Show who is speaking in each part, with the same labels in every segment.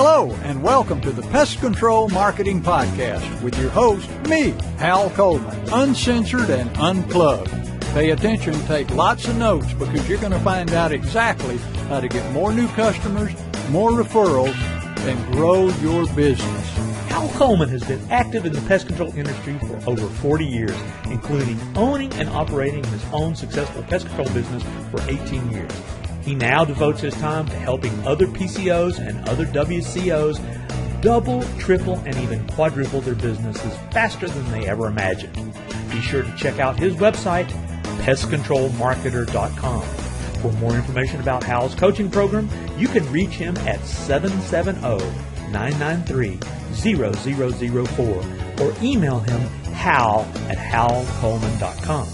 Speaker 1: Hello, and welcome to the Pest Control Marketing Podcast with your host, me, Hal Coleman, uncensored and unplugged. Pay attention, take lots of notes, because you're going to find out exactly how to get more new customers, more referrals, and grow your business.
Speaker 2: Hal Coleman has been active in the pest control industry for over 40 years, including owning and operating his own successful pest control business for 18 years. He now devotes his time to helping other PCOs and other WCOs double, triple, and even quadruple their businesses faster than they ever imagined. Be sure to check out his website, pestcontrolmarketer.com. For more information about Hal's coaching program, you can reach him at 770-993-0004 or email him hal@halcoleman.com.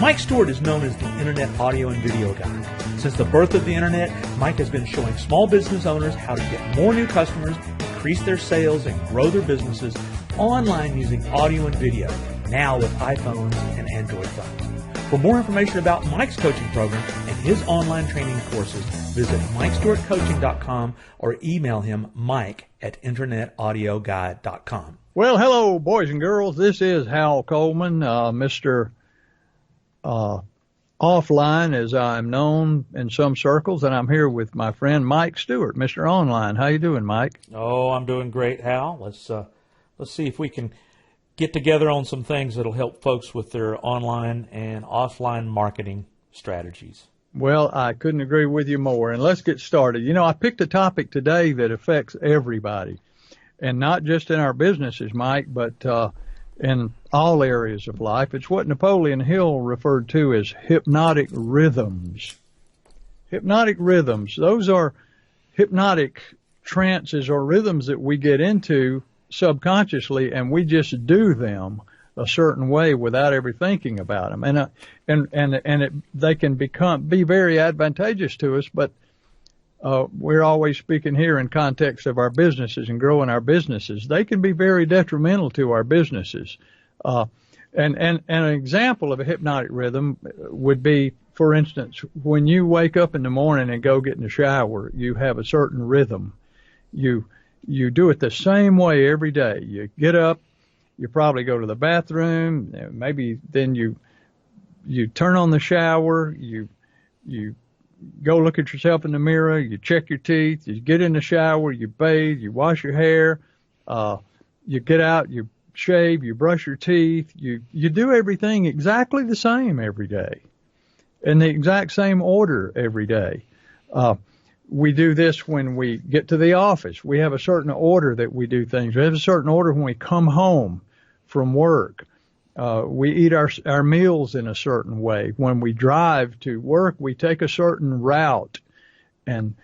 Speaker 2: Mike Stewart is known as the Internet audio and video guy. Since the birth of the Internet, Mike has been showing small business owners how to get more new customers, increase their sales, and grow their businesses online using audio and video, now with iPhones and Android phones. For more information about Mike's coaching program and his online training courses, visit MikeStewartCoaching.com or email him mike@internetaudioguide.com.
Speaker 1: Well, hello, boys and girls. This is Hal Coleman, Mr. Offline, as I'm known in some circles, and I'm here with my friend Mike Stewart, Mr. Online. How you doing, Mike?
Speaker 2: Oh, I'm doing great, Hal. Let's see if we can get together on some things that'll help folks with their online and offline marketing strategies.
Speaker 1: Well, I couldn't agree with you more, and let's get started. You know, I picked a topic today that affects everybody, and not just in our businesses, Mike, but in all areas of life. It's what Napoleon Hill referred to as hypnotic rhythms. Hypnotic rhythms, those are hypnotic trances or rhythms that we get into subconsciously, and we just do them a certain way without ever thinking about them. They can be very advantageous to us, but we're always speaking here in context of our businesses and growing our businesses. They can be very detrimental to our businesses. And an example of a hypnotic rhythm would be, for instance, when you wake up in the morning and go get in the shower, you have a certain rhythm. You do it the same way every day. You get up, you probably go to the bathroom, maybe then you turn on the shower, you go look at yourself in the mirror, you check your teeth, you get in the shower, you bathe, you wash your hair, you get out, you shave, you brush your teeth, you do everything exactly the same every day, in the exact same order every day. We do this when we get to the office. We have a certain order that we do things. We have a certain order when we come home from work. We eat our meals in a certain way. When we drive to work, we take a certain route. And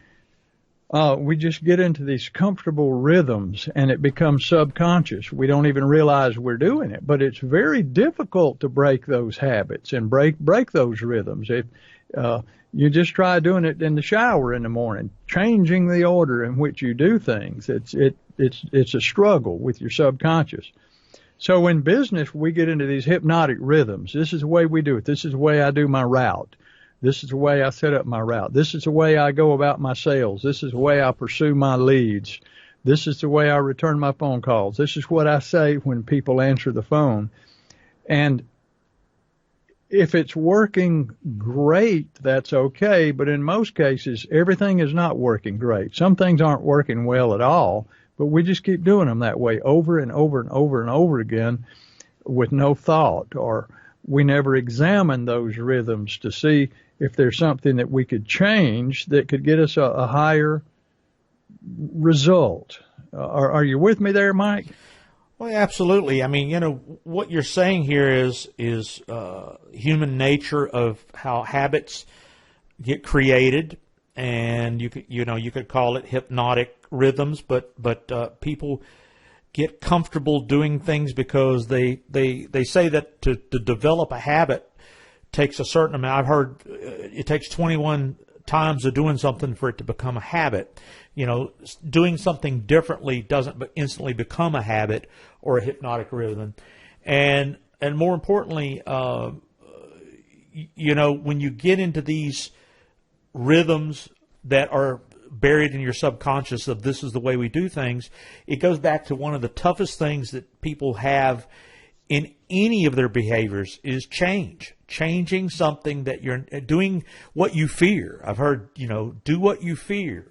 Speaker 1: we just get into these comfortable rhythms, and it becomes subconscious. We don't even realize we're doing it. But it's very difficult to break those habits and break those rhythms. You just try doing it in the shower in the morning, changing the order in which you do things. It's a struggle with your subconscious. So in business, we get into these hypnotic rhythms. This is the way we do it. This is the way I do my route. This is the way I set up my route. This is the way I go about my sales. This is the way I pursue my leads. This is the way I return my phone calls. This is what I say when people answer the phone. And if it's working great, that's okay, but in most cases, everything is not working great. Some things aren't working well at all, but we just keep doing them that way over and over and over and over again with no thought, or we never examine those rhythms to see if there's something that we could change that could get us a higher result. Are you with me there, Mike?
Speaker 2: Well, absolutely. I mean, you know, what you're saying here is human nature of how habits get created, and you could call it hypnotic rhythms, but people get comfortable doing things because they say that to develop a habit takes a certain amount. I've heard it takes 21 times of doing something for it to become a habit. You know, doing something differently doesn't instantly become a habit or a hypnotic rhythm. And more importantly, you know, when you get into these rhythms that are buried in your subconscious of this is the way we do things, it goes back to one of the toughest things that people have in any of their behaviors is change. Changing something that you're doing what you fear. I've heard, do what you fear.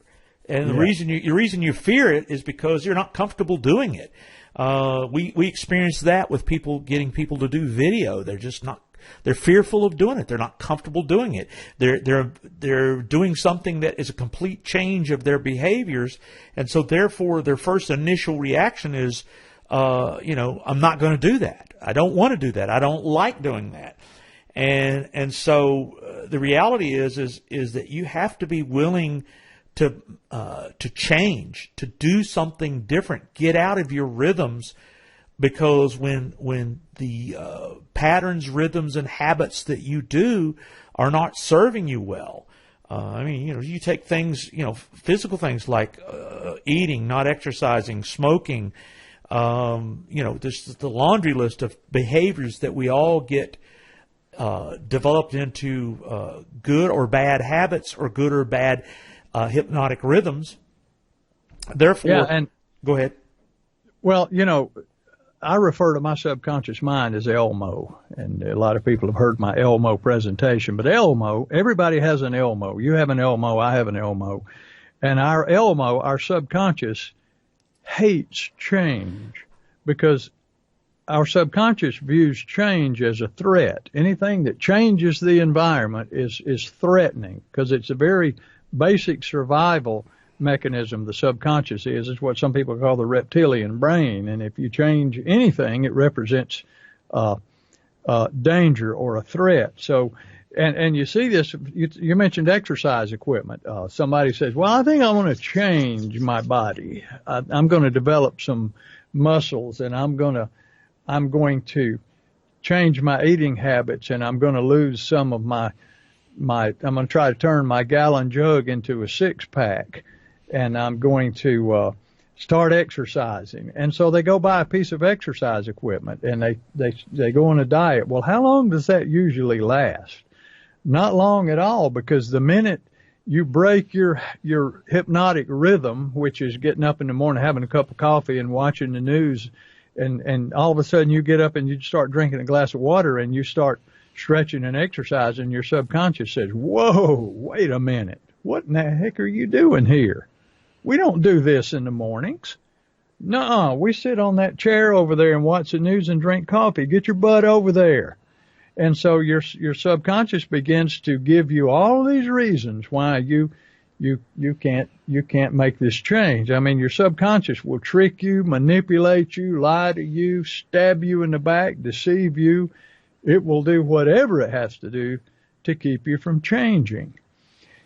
Speaker 2: And the reason you fear it is because you're not comfortable doing it. We experience that with getting people to do video. They're just not. They're fearful of doing it. They're not comfortable doing it. They're doing something that is a complete change of their behaviors, and so therefore their first initial reaction is, I'm not going to do that. I don't want to do that. I don't like doing that. And so the reality is that you have to be willing to change, to do something different, get out of your rhythms, because when the patterns, rhythms, and habits that you do are not serving you well. You take things, physical things like eating, not exercising, smoking. There's the laundry list of behaviors that we all get developed into good or bad habits or good or bad hypnotic rhythms. Therefore, go ahead.
Speaker 1: Well, I refer to my subconscious mind as Elmo, and a lot of people have heard my Elmo presentation. But Elmo, everybody has an Elmo. You have an Elmo, I have an Elmo. And our Elmo, our subconscious, hates change because our subconscious views change as a threat. Anything that changes the environment is threatening because it's a very basic survival mechanism. The subconscious is what some people call the reptilian brain, and if you change anything, it represents danger or a threat. So, and you see this. You mentioned exercise equipment. Somebody says, "Well, I think I want to change my body. I'm going to develop some muscles, and I'm going to change my eating habits, and I'm going to lose some of my. I'm going to try to turn my gallon jug into a 6-pack." And I'm going to start exercising. And so they go buy a piece of exercise equipment and they go on a diet. Well, how long does that usually last? Not long at all, because the minute you break your hypnotic rhythm, which is getting up in the morning, having a cup of coffee and watching the news, and all of a sudden you get up and you start drinking a glass of water and you start stretching and exercising, your subconscious says, "Whoa, wait a minute. What in the heck are you doing here? We don't do this in the mornings. Nuh-uh, we sit on that chair over there and watch the news and drink coffee. Get your butt over there." And so your subconscious begins to give you all these reasons why you can't make this change. I mean, your subconscious will trick you, manipulate you, lie to you, stab you in the back, deceive you. It will do whatever it has to do to keep you from changing.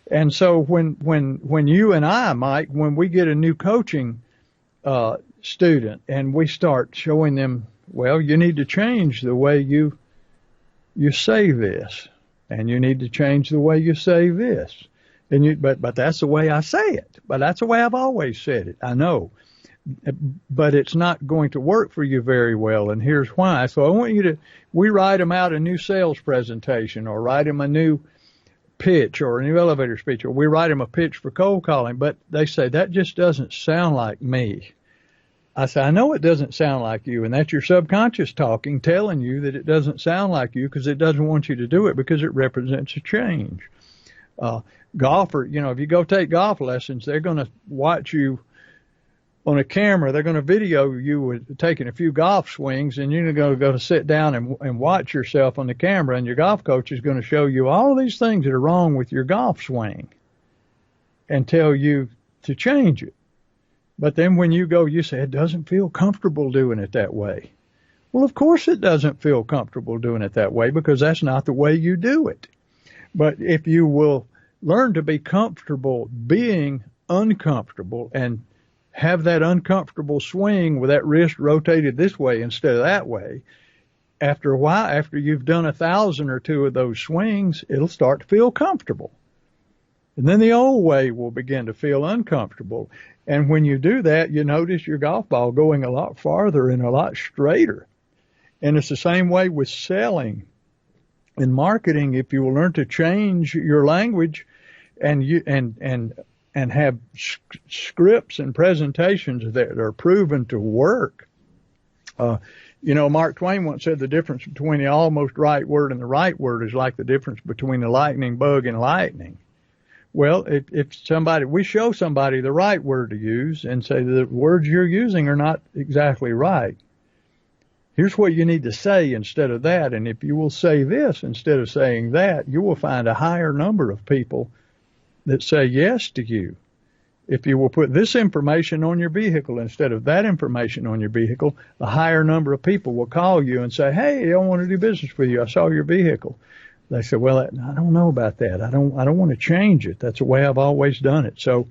Speaker 1: And so when you and I, Mike, when we get a new coaching student and we start showing them, well, you need to change the way you say this, and you need to change the way you say this, and but that's the way I say it. But that's the way I've always said it. I know, but it's not going to work for you very well, and here's why. So I want we write them out a new sales presentation, or write them a new pitch or a new elevator speech, or we write them a pitch for cold calling, but they say, "That just doesn't sound like me." I say, "I know it doesn't sound like you," and that's your subconscious talking, telling you that it doesn't sound like you because it doesn't want you to do it because it represents a change. Golfer, if you go take golf lessons, they're going to watch you on a camera. They're going to video you taking a few golf swings, and you're going to go to sit down and watch yourself on the camera, and your golf coach is going to show you all of these things that are wrong with your golf swing and tell you to change it. But then when you go, you say, "It doesn't feel comfortable doing it that way." Well, of course it doesn't feel comfortable doing it that way because that's not the way you do it. But if you will learn to be comfortable being uncomfortable and have that uncomfortable swing with that wrist rotated this way instead of that way, after a while, after you've done 1,000 or 2 of those swings, it'll start to feel comfortable. And then the old way will begin to feel uncomfortable. And when you do that, you notice your golf ball going a lot farther and a lot straighter. And it's the same way with selling and marketing. If you will learn to change your language and and have scripts and presentations that are proven to work. Mark Twain once said the difference between the almost right word and the right word is like the difference between the lightning bug and lightning. Well, if we show somebody the right word to use and say the words you're using are not exactly right. Here's what you need to say instead of that. And if you will say this instead of saying that, you will find a higher number of people that say yes to you. If you will put this information on your vehicle instead of that information on your vehicle, a higher number of people will call you and say, hey, I want to do business with you. I saw your vehicle. They say, well, I don't know about that. I don't want to change it. That's the way I've always done it. So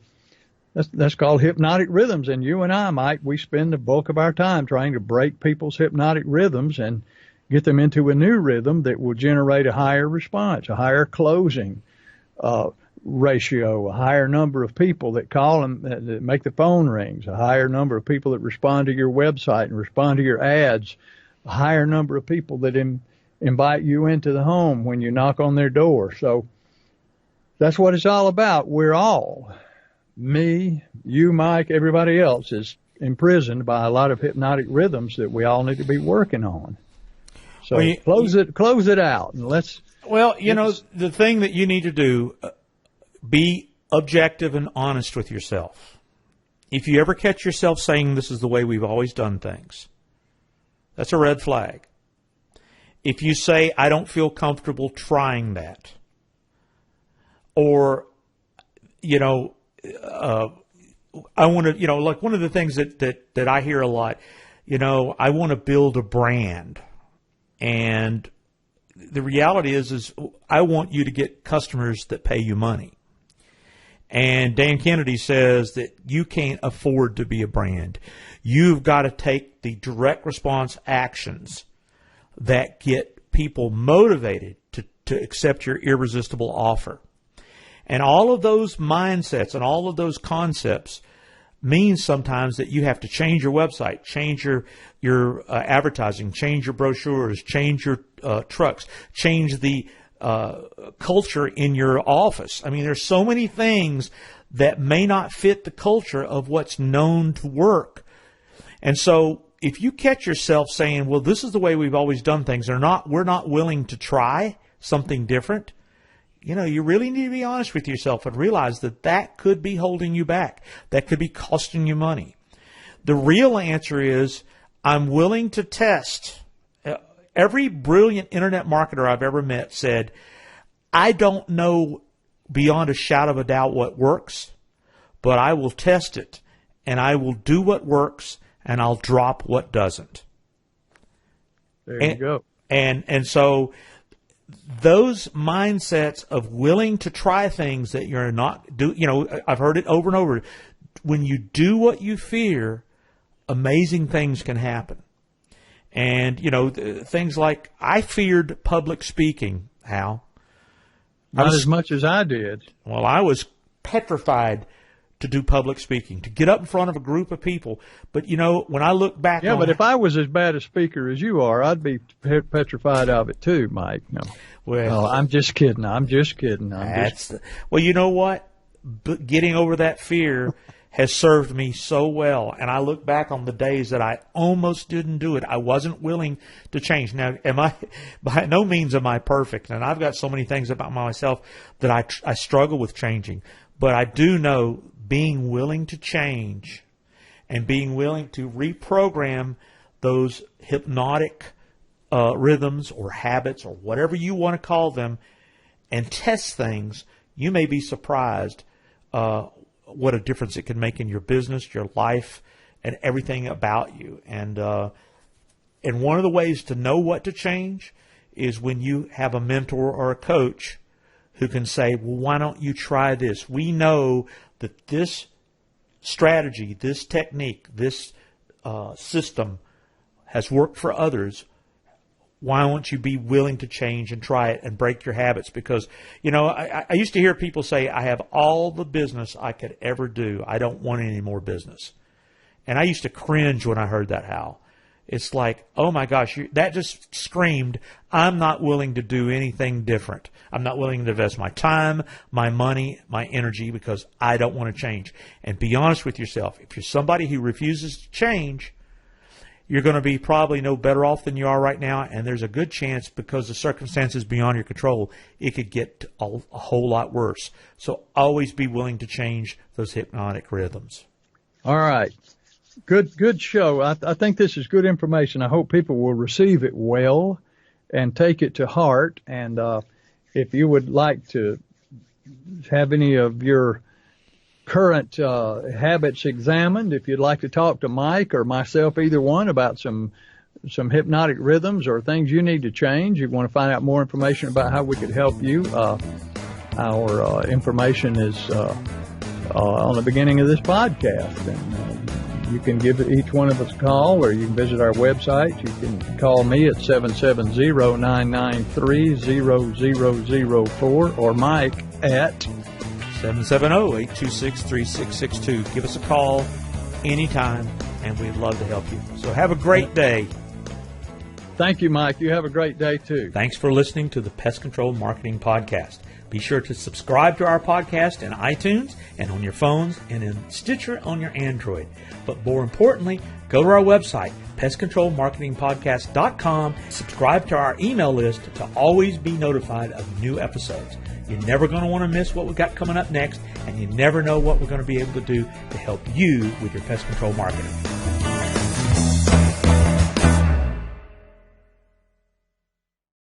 Speaker 1: that's called hypnotic rhythms. And you and I, Mike, we spend the bulk of our time trying to break people's hypnotic rhythms and get them into a new rhythm that will generate a higher response, a higher closing ratio, a higher number of people that call and that make the phone rings, a higher number of people that respond to your website and respond to your ads, a higher number of people that invite you into the home when you knock on their door. So that's what it's all about. We're all, me, you, Mike, everybody else is imprisoned by a lot of hypnotic rhythms that we all need to be working on. So close it out and let's. Well,
Speaker 2: the thing that you need to do, be objective and honest with yourself. If you ever catch yourself saying this is the way we've always done things, that's a red flag. If you say, I don't feel comfortable trying that, or, I want to, like one of the things that I hear a lot, I want to build a brand. And the reality is I want you to get customers that pay you money. And Dan Kennedy says that you can't afford to be a brand. You've got to take the direct response actions that get people motivated to accept your irresistible offer. And all of those mindsets and all of those concepts means sometimes that you have to change your website, change your advertising, change your brochures, change your trucks, change the culture in your office. I mean, there's so many things that may not fit the culture of what's known to work. And so if you catch yourself saying, well, this is the way we've always done things, we're not willing to try something different, you really need to be honest with yourself and realize that could be holding you back. That could be costing you money. The real answer is, I'm willing to test. Every brilliant internet marketer I've ever met said, I don't know beyond a shadow of a doubt what works, but I will test it, and I will do what works, and I'll drop what doesn't.
Speaker 1: There you go.
Speaker 2: And so those mindsets of willing to try things that you're not do, I've heard it over and over. When you do what you fear, amazing things can happen. And, things like I feared public speaking, Hal.
Speaker 1: Not as much as I did.
Speaker 2: Well, I was petrified to do public speaking, to get up in front of a group of people. But, when I look back on...
Speaker 1: Yeah, but if I was as bad a speaker as you are, I'd be petrified of it too, Mike. No. Well, I'm just kidding. Well, you know what? Getting over that fear has served me so well. And I look back on the days that I almost didn't do it. I wasn't willing to change. Now, by no means am I perfect. And I've got so many things about myself that I struggle with changing. But I do know being willing to change and being willing to reprogram those hypnotic rhythms or habits or whatever you want to call them and test things, you may be surprised what a difference it can make in your business, your life, and everything about you. And one of the ways to know what to change is when you have a mentor or a coach who can say, well, why don't you try this? We know that this strategy, this technique, this system has worked for others. Why won't you be willing to change and try it and break your habits? Because, I used to hear people say, I have all the business I could ever do. I don't want any more business. And I used to cringe when I heard that, Hal.
Speaker 2: it's like, oh my gosh, that just screamed, I'm not willing to do anything different. I'm not willing to invest my time, my money, my energy, because I don't want to change. And be honest with yourself. If you're somebody who refuses to change, you're going to be probably no better off than you are right now, and there's a good chance, because the circumstances beyond your control, it could get a whole lot worse. So always be willing to change those hypnotic rhythms.
Speaker 1: All right. Good show. I think this is good information. I hope people will receive it well and take it to heart. And if you would like to have any of your current habits examined, if you'd like to talk to Mike or myself, either one, about some hypnotic rhythms or things you need to change, you want to find out more information about how we could help you, our information is on the beginning of this podcast. And you can give each one of us a call, or you can visit our website. You can call me at 770-993-0004 or Mike at
Speaker 2: 770-826-3662. Give us a call anytime, and we'd love to help you. So have a great day.
Speaker 1: Thank you, Mike. You have a great day, too.
Speaker 2: Thanks for listening to the Pest Control Marketing Podcast. Be sure to subscribe to our podcast in iTunes and on your phones, and in Stitcher on your Android. But more importantly, go to our website, pestcontrolmarketingpodcast.com. Subscribe to our email list to always be notified of new episodes. You're never going to want to miss what we've got coming up next, and you never know what we're going to be able to do to help you with your pest control marketing.